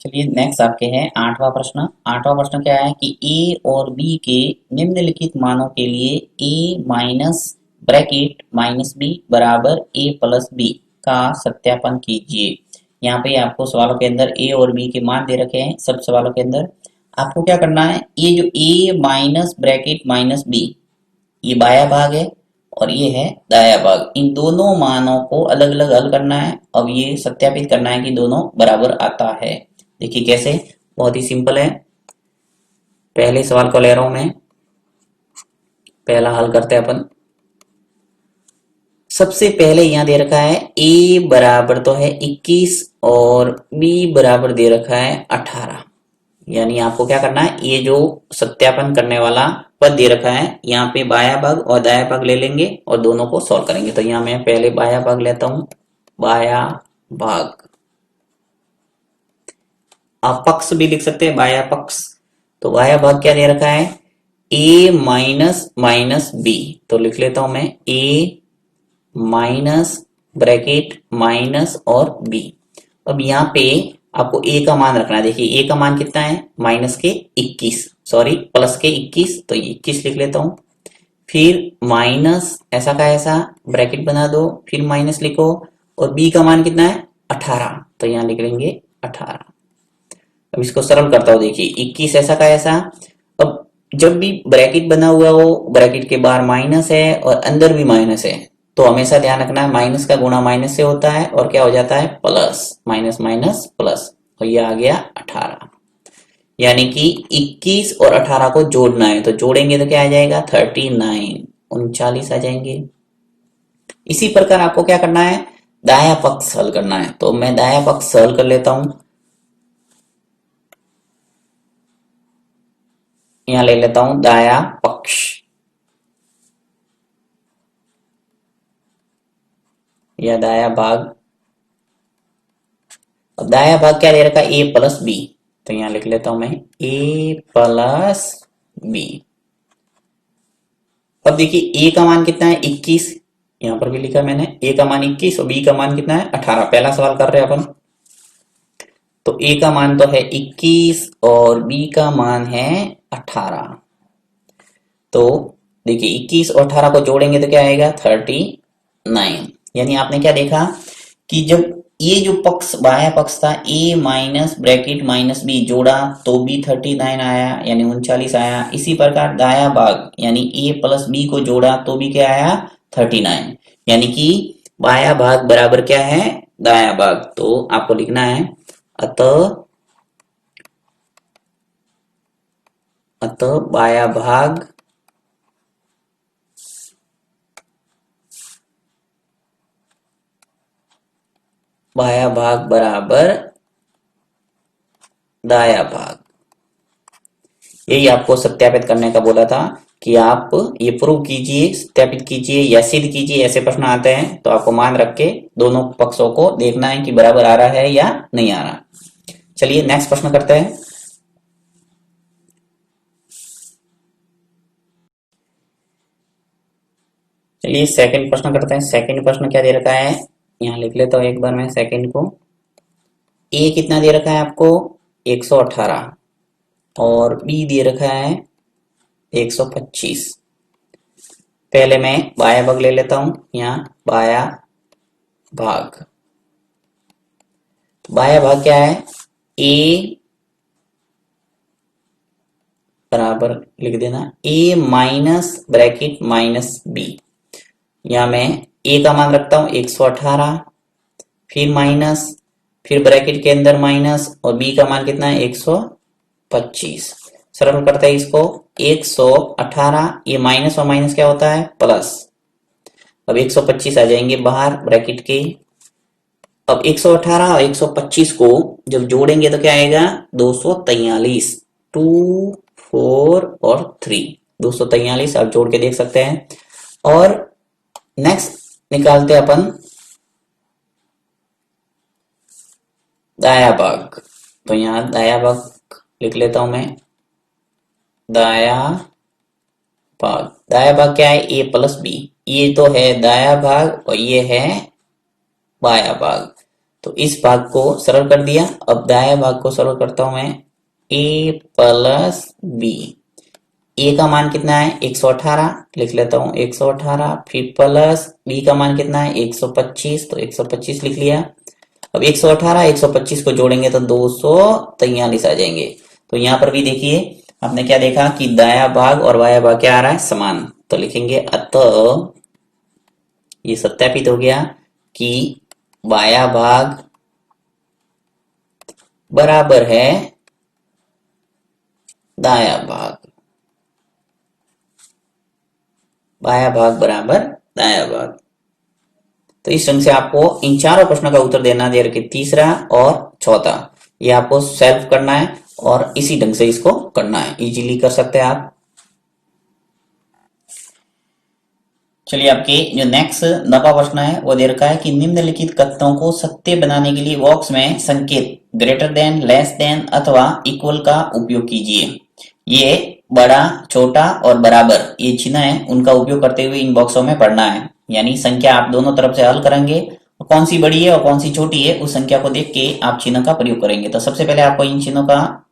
चलिए नेक्स्ट आपके है आठवां प्रश्न। आठवां प्रश्न क्या है कि ए और बी के निम्नलिखित मानों के लिए ए माइनस ब्रैकेट माइनस बी बराबर ए प्लस बी का सत्यापन कीजिए। यहाँ पे आपको सवालों के अंदर ए और बी के मान दे रखे हैं। सब सवालों के अंदर आपको क्या करना है, ये जो ए माइनस ब्रैकेट माइनस बी ये बाया भाग है और ये है दाया भाग। इन दोनों मानों को अलग अलग हल करना है। अब ये सत्यापित करना है कि दोनों बराबर आता है। देखिए कैसे, बहुत ही सिंपल है। पहले सवाल को ले रहा हूं मैं, पहला हल करते हैं अपन। सबसे पहले यहाँ दे रखा है a बराबर तो है 21 और b बराबर दे रखा है 18। यानी आपको क्या करना है, ये जो सत्यापन करने वाला पद दे रखा है यहाँ पे बाया भाग और दाया भाग ले लेंगे और दोनों को सॉल्व करेंगे। तो यहाँ मैं पहले बाया भाग लेता हूं, बाया भाग। आप पक्ष भी लिख सकते हैं, बाया पक्ष। तो बाया भाग क्या दे रखा है, a माइनस माइनस बी। तो लिख लेता हूं मैं a माइनस ब्रैकेट माइनस और b। अब यहाँ पे आपको a का मान रखना है। देखिए a का मान कितना है, माइनस के 21, सॉरी प्लस के 21, तो ये 21 लिख लेता हूं। फिर माइनस ऐसा का ऐसा ब्रैकेट बना दो, फिर माइनस लिखो और b का मान कितना है 18, तो यहाँ लिख लेंगे 18। अब इसको सरल करता हूं, देखिए 21 ऐसा का ऐसा। अब जब भी ब्रैकेट बना हुआ हो, ब्रैकेट के बाहर माइनस है और अंदर भी माइनस है, तो हमेशा ध्यान रखना है माइनस का गुणा माइनस से होता है और क्या हो जाता है प्लस, माइनस माइनस प्लस, और ये आ गया 18। यानी कि 21 और 18 को जोड़ना है, तो जोड़ेंगे तो क्या आ जाएगा 39, 39 आ जाएंगे। इसी प्रकार आपको क्या करना है, दाया पक्ष हल करना है। तो मैं दाया पक्ष हल कर लेता हूं। यहां ले लेता हूं दाया पक्ष, या दाया भाग। अब दाया भाग क्या दे रखा है, ए प्लस बी। तो यहां लिख लेता हूं मैं ए प्लस बी। अब देखिए a का मान कितना है 21, यहां पर भी लिखा मैंने a का मान 21 और b का मान कितना है 18। पहला सवाल कर रहे हैं अपन। तो a का मान तो है 21 और b का मान है 18। तो देखिए 21 और 18 को जोड़ेंगे तो क्या आएगा 39। यानी आपने क्या देखा कि जब ये जो पक्ष बाया पक्ष था a minus bracket minus B जोड़ा तो भी 39 आया, यानी 39 आया। इसी प्रकार दाया भाग यानी a प्लस बी को जोड़ा तो भी क्या आया 39। यानी कि बाया भाग बराबर क्या है दाया भाग। तो आपको लिखना है अतः अतः बाया भाग बाया भाग बराबर दाया भाग। यही आपको सत्यापित करने का बोला था कि आप ये प्रूव कीजिए, सत्यापित कीजिए या सिद्ध कीजिए। ऐसे प्रश्न आते हैं तो आपको मान रख के दोनों पक्षों को देखना है कि बराबर आ रहा है या नहीं आ रहा। चलिए नेक्स्ट प्रश्न करते हैं। चलिए सेकंड प्रश्न करते हैं। सेकंड प्रश्न क्या दे रखा है, यहाँ लिख लेता हूँ एक बार मैं सेकंड को। ए कितना दे रखा है आपको 118 और बी दे रखा है 125। पहले मैं बाया भाग ले लेता हूं, यहाँ बाया भाग। बाया भाग क्या है, ए बराबर लिख देना ए माइनस ब्रैकेट माइनस बी। यहाँ मैं ए का मान रखता हूं 118, फिर माइनस, फिर ब्रैकेट के अंदर माइनस और बी का मान कितना है 125। सरल करते हैं इसको, 118 ये माइनस और माइनस क्या होता है प्लस। अब 125 आ जाएंगे बाहर ब्रैकेट के। अब 118 और 125 को जब जोड़ेंगे तो क्या आएगा 243, 2 4 और 3, 243 आप जोड़ के देख सकते हैं। और नेक्स्ट निकालते हैं अपन दाया भाग। तो यहाँ दाया भाग लिख लेता हूं मैं, दाया भाग। दाया भाग क्या है ए प्लस बी। ये तो है दाया भाग और ये है बाया भाग। तो इस भाग को सरल कर दिया। अब दाया भाग को सरल करता हूं मैं, a प्लस बी। ए का मान कितना है 118, लिख लेता हूं 118, फिर प्लस बी का मान कितना है 125, तो 125 लिख लिया। अब 118 125 को जोड़ेंगे तो 243 आ जाएंगे। तो यहां पर भी देखिए आपने क्या देखा कि दाया भाग और बाया भाग क्या आ रहा है, समान। तो लिखेंगे अतः ये सत्यापित हो गया कि बाया भाग बराबर है दाया भाग, बाया भाग बराबर दाया भाग। तो इस ढंग से आपको इन चारों प्रश्नों का उत्तर देना दे रखे, तीसरा और चौथा, ये आपको सेल्फ करना है और इसी ढंग से इसको करना है, इजीली कर सकते हैं आप। चलिए आपके जो नेक्स्ट 9वां प्रश्न है वो दे रखा है कि निम्नलिखित कथनों को सत्य बनाने के लिए बॉक्स में संकेत ग्रेटर देन, लेस देन अथवा इक्वल का उपयोग कीजिए। ये बड़ा, छोटा और बराबर ये चिन्ह है, उनका उपयोग करते हुए इन बॉक्सों में पढ़ना है। यानी संख्या आप दोनों तरफ से हल करेंगे, कौन सी बड़ी है और कौन सी छोटी है उस संख्या को देख के आप चिन्ह का प्रयोग करेंगे। तो सबसे पहले आपको इन चिन्हों का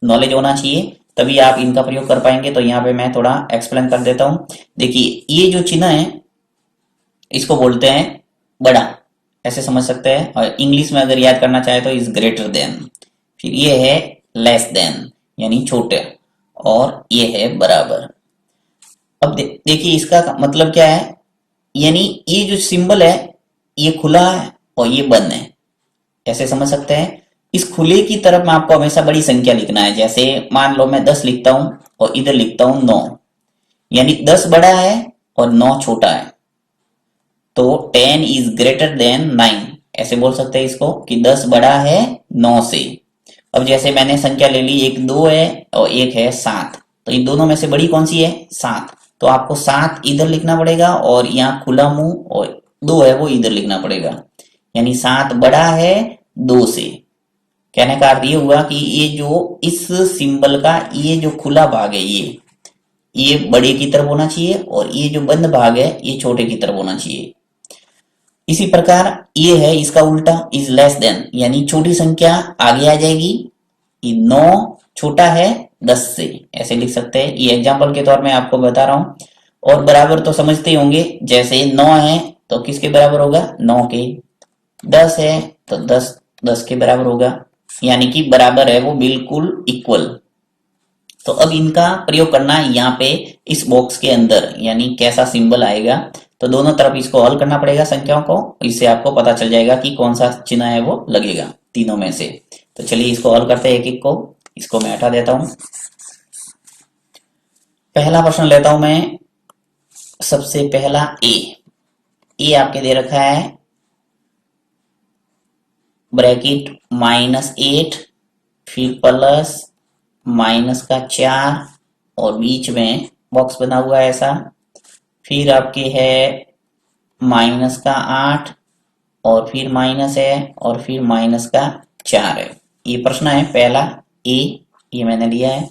नॉलेज होना चाहिए, तभी आप इनका प्रयोग कर पाएंगे। तो यहाँ पे मैं थोड़ा एक्सप्लेन कर देता हूं। देखिए ये जो चिन्ह है इसको बोलते हैं बड़ा, ऐसे समझ सकते हैं, और इंग्लिश में अगर याद करना चाहे तो इज ग्रेटर देन। फिर ये है लेस देन यानी छोटे, और ये है बराबर। अब देखिए इसका मतलब क्या है, यानी ये जो सिंबल है ये खुला है और ये बंद है, ऐसे समझ सकते हैं। इस खुले की तरफ में आपको हमेशा बड़ी संख्या लिखना है। जैसे मान लो मैं 10 लिखता हूं और इधर लिखता हूं 9, यानी 10 बड़ा है और 9 छोटा है। तो 10 इज ग्रेटर देन 9, ऐसे बोल सकते हैं इसको कि 10 बड़ा है 9 से। अब जैसे मैंने संख्या ले ली, एक 2 है और एक है 7, तो इन दोनों में से बड़ी कौन सी है 7, तो आपको 7 इधर लिखना पड़ेगा और यहाँ खुला मुंह और 2 है वो इधर लिखना पड़ेगा, यानी 7 बड़ा है 2 से। कहने का अर्थ ये हुआ कि ये जो इस सिंबल का ये जो खुला भाग है ये बड़े की तरफ होना चाहिए और ये जो बंद भाग है ये छोटे की तरफ होना चाहिए। इसी प्रकार ये है इसका उल्टा, इज लेस देन, यानी छोटी संख्या आगे आ जाएगी। ये 9 छोटा है 10 से, ऐसे लिख सकते हैं। ये एग्जांपल के तौर में आपको बता रहा हूं। और बराबर तो समझते ही होंगे, जैसे 9 है तो किसके बराबर होगा 9 के, 10 है तो 10 के बराबर होगा, यानी कि बराबर है वो बिल्कुल इक्वल। तो अब इनका प्रयोग करना है यहाँ पे इस बॉक्स के अंदर, यानी कैसा सिंबल आएगा। तो दोनों तरफ इसको हल करना पड़ेगा संख्याओं को, इससे आपको पता चल जाएगा कि कौन सा चिन्ह है वो लगेगा तीनों में से। तो चलिए इसको हल करते हैं एक एक को। इसको मैं हटा देता हूं। पहला प्रश्न लेता हूं मैं, सबसे पहला ए आपके दे रखा है ब्रैकेट -8, फिर प्लस माइनस का 4 और बीच में बॉक्स बना हुआ है ऐसा, फिर आपके है माइनस का 8 और फिर माइनस है और फिर माइनस का 4 है। ये प्रश्न है पहला ये मैंने लिया है।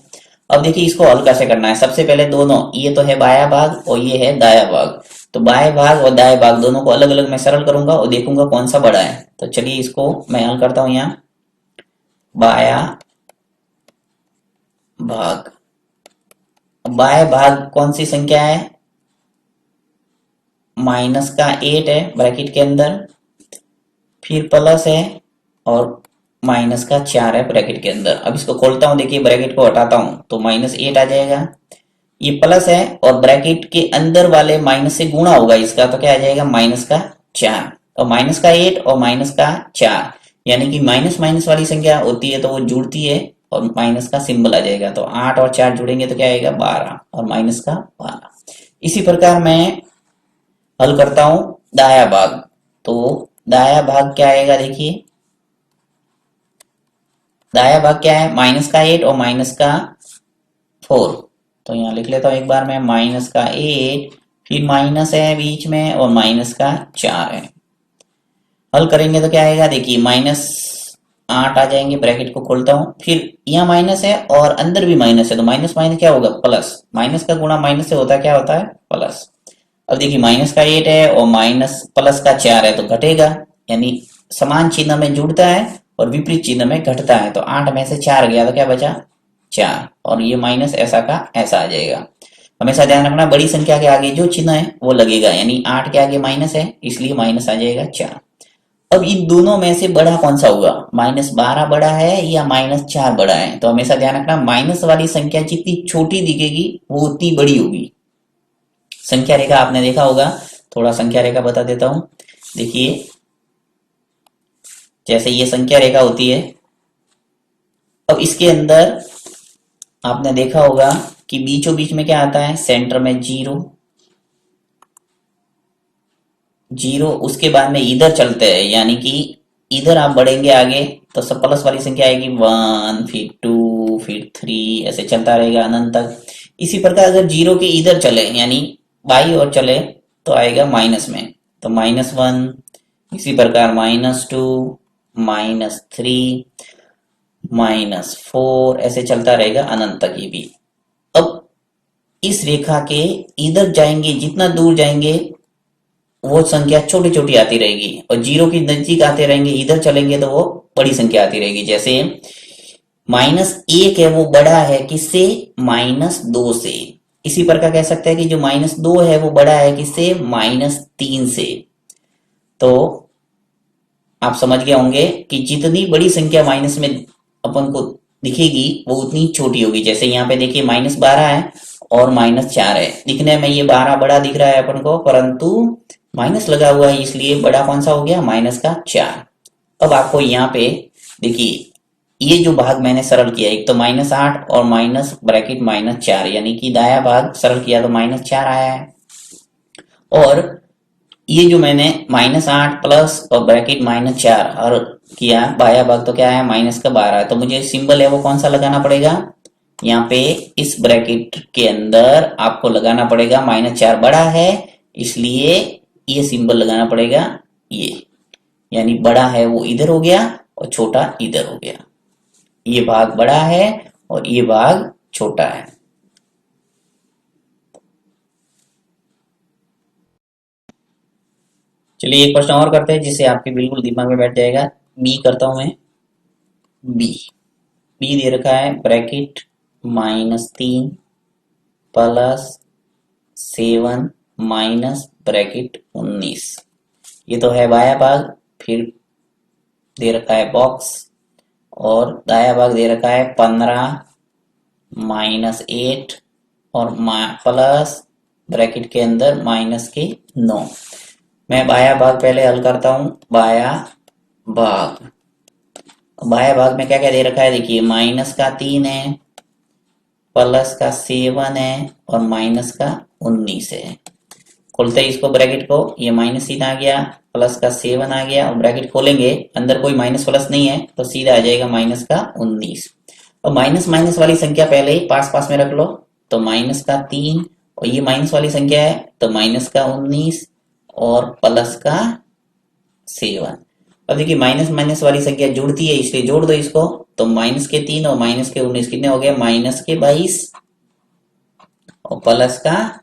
अब देखिए इसको हल कैसे करना है। सबसे पहले दोनों, ये तो है बाया भाग और ये है दाया भाग, तो बाएं भाग और दाएं भाग दोनों को अलग अलग मैं सरल करूंगा और देखूंगा कौन सा बड़ा है। तो चलिए इसको मैं हल करता हूं। यहाँ बाया भाग, बाएं भाग कौन सी संख्या है, माइनस का 8 है ब्रैकेट के अंदर, फिर प्लस है और माइनस का 4 है ब्रैकेट के अंदर। अब इसको खोलता हूं, देखिए ब्रैकेट को हटाता हूं तो -8 आ जाएगा। ये प्लस है और ब्रैकेट के अंदर वाले माइनस से गुणा होगा इसका, तो क्या आ जाएगा -4, और -8 और -4, यानी कि माइनस माइनस वाली संख्या होती है तो वो जुड़ती है और माइनस का सिंबल आ जाएगा। तो 8 और 4 जुड़ेंगे तो क्या आएगा 12 और -12। इसी प्रकार मैं हल करता हूं दाया भाग। तो दाया भाग क्या आएगा, देखिए दाया भाग क्या है -8 और -4। तो यहां लिख लेता हूं एक बार मैं, -8 फिर माइनस है बीच में और -4 है। हल करेंगे तो क्या आएगा, देखिए -8 आ जाएंगे, ब्रैकेट को खोलता हूं, फिर यहाँ माइनस है और अंदर भी माइनस है तो माइनस माइनस क्या होगा प्लस, माइनस का गुणा माइनस से होता है क्या होता है प्लस। अब देखिए -8 है और माइनस प्लस का 4 है तो घटेगा, यानी समान चिन्ह में जुड़ता है और विपरीत चिन्ह में घटता है। तो 8 में से 4 गया तो क्या बचा 4, और ये माइनस ऐसा का ऐसा आ जाएगा। हमेशा ध्यान रखना बड़ी संख्या के आगे जो चिन्ह है वो लगेगा, यानी 8 के आगे माइनस है इसलिए माइनस आ जाएगा 4। अब इन दोनों में से बड़ा कौन सा होगा, -12 बड़ा है या -4 बड़ा है। तो हमेशा ध्यान रखना माइनस वाली संख्या जितनी छोटी दिखेगी वो उतनी बड़ी होगी। संख्या रेखा आपने देखा होगा, थोड़ा संख्या रेखा बता देता हूं। देखिए जैसे ये संख्या रेखा होती है, अब इसके अंदर आपने देखा होगा कि बीचों बीच में क्या आता है, सेंटर में 0 0, उसके बाद में इधर चलते हैं, यानी कि इधर आप बढ़ेंगे आगे तो सब प्लस वाली संख्या आएगी 1, फिर 2, फिर 3, ऐसे चलता रहेगा अनंत तक। इसी प्रकार अगर 0 के इधर चले यानी बाई और चले तो आएगा माइनस में, तो -1, इसी प्रकार -2, -3, -4, ऐसे चलता रहेगा अनंत तक ये भी। अब इस रेखा के इधर जाएंगे, जितना दूर जाएंगे वो संख्या छोटी छोटी आती रहेगी, और 0 के नजदीक आते रहेंगे, इधर चलेंगे तो वो बड़ी संख्या आती रहेगी। जैसे -1 है वो बड़ा है किससे, -2 से। इसी प्रकार कह सकते हैं कि जो -2 है वो बड़ा है किससे, -3 से। तो आप समझ गए होंगे कि जितनी बड़ी संख्या माइनस में अपन को दिखेगी वो उतनी छोटी होगी। जैसे यहाँ पे देखिए -12 है और -4 है, दिखने में ये 12 बड़ा दिख रहा है अपन को, परंतु माइनस लगा हुआ है इसलिए बड़ा कौन सा हो गया, -4। अब आपको यहाँ पे देखिए ये जो भाग मैंने सरल किया, एक तो -8 और माइनस ब्रैकेट -4, यानी कि दाया भाग सरल किया तो -4 आया है, और ये जो मैंने -8 प्लस और ब्रैकेट -4 और किया बाया भाग तो क्या है, -12। तो मुझे सिंबल है वो कौन सा लगाना पड़ेगा, यहाँ पे इस ब्रैकेट के अंदर आपको लगाना पड़ेगा -4 बड़ा है इसलिए ये सिंबल लगाना पड़ेगा ये, यानी बड़ा है वो इधर हो गया और छोटा इधर हो गया। ये भाग बड़ा है और ये भाग छोटा है। चलिए एक प्रश्न और करते हैं जिससे आपके बिल्कुल दिमाग में बैठ जाएगा। बी करता हूं मैं, बी बी दे रखा है ब्रैकेट -3 प्लस 7 माइनस ब्रैकेट 19, ये तो है बाया भाग। फिर दे रखा है बॉक्स और दाया भाग दे रखा है 15 -8 और प्लस ब्रैकेट के अंदर -9। मैं बाया भाग पहले हल करता हूं। बाया भाग में क्या क्या दे रखा है, देखिए -3 है, प्लस का 7 है और -19 है। खोलते ही इसको ब्रैकेट को, ये -3 आ गया, प्लस का 7 आ गया, और ब्रैकेट खोलेंगे अंदर कोई माइनस प्लस नहीं है तो सीधा आ जाएगा -19। और माइनस माइनस वाली संख्या पहले ही पास पास में रख लो, तो -3 और ये माइनस वाली संख्या है तो -19 और प्लस का 7। अब देखिए माइनस माइनस वाली संख्या जुड़ती है इसलिए जोड़ दो इसको, तो -3 और -19 कितने हो गए, -22 और प्लस का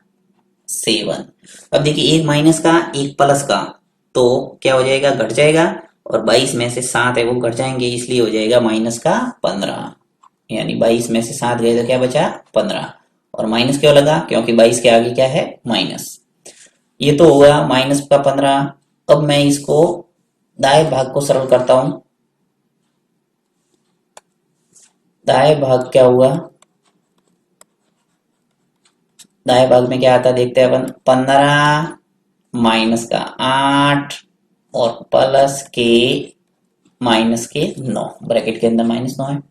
7। अब देखिए एक माइनस का एक प्लस का, तो क्या हो जाएगा, घट जाएगा, और 22 में से 7 है वो घट जाएंगे इसलिए हो जाएगा -15, यानी 22 में से 7 गए तो क्या बचा 15। और माइनस क्यों लगा, क्योंकि 22 के आगे क्या है माइनस। ये तो होगा -15। अब मैं इसको दाएं भाग को सरल करता हूं। दाएं भाग क्या हुआ, दाएं भाग में क्या आता है देखते हैं अपन, 15 माइनस का 8 और प्लस के -9, ब्रैकेट के अंदर -9 है।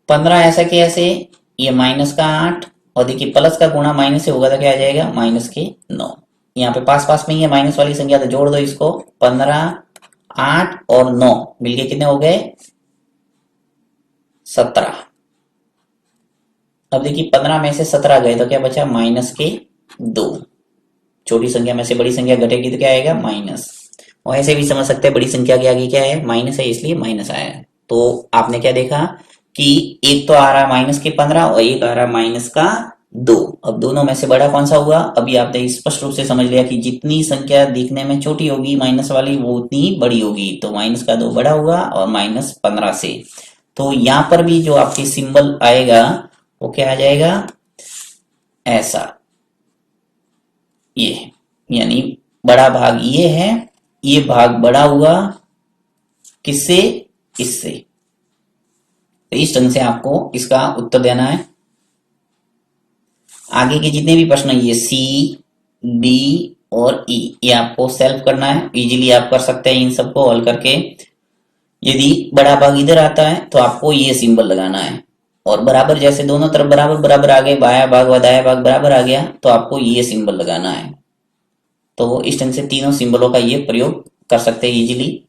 15 ऐसा कि ऐसे, ये -8 और देखिए प्लस का गुणा माइनस से होगा तो क्या आ जाएगा -9। यहाँ पे पास पास में ही है माइनस वाली संख्या तो जोड़ दो इसको, 15 8 और 9 मिलके कितने हो गए 17। अब देखिए 15 में से 17 गए तो क्या बचा -2। छोटी संख्या में से बड़ी संख्या घटेगी तो क्या आएगा माइनस। और ऐसे भी समझ सकते हैं बड़ी संख्या के आगे क्या है माइनस है इसलिए माइनस आया है। तो आपने क्या देखा कि एक तो आ रहा है -15 और एक आ रहा है 2। अब दोनों में से बड़ा कौन सा हुआ? अभी आपने स्पष्ट रूप से समझ लिया कि जितनी संख्या दिखने में छोटी होगी माइनस वाली वो उतनी ही बड़ी होगी, तो माइनस का 2 बड़ा हुआ और -15 से। तो यहां पर भी जो आपके सिंबल आएगा वो क्या आ जाएगा? ऐसा, ये, यानी बड़ा भाग ये है, ये भाग बड़ा हुआ किससे? इससे। तो इस ढंग से आपको इसका उत्तर देना है। आगे के जितने भी प्रश्न हैं ये सी, बी और ई, ये आपको सेल्फ करना है। इजीली आप कर सकते हैं इन सबको हल करके। यदि बड़ा भाग इधर आता है तो आपको ये सिंबल लगाना है, और बराबर जैसे दोनों तरफ बराबर बराबर आ गए, बाया भाग व दाया भाग बराबर आ गया, तो आपको ये सिंबल लगाना है। तो इस ढंग से तीनों सिंबलों का ये प्रयोग कर सकते हैं इजीली।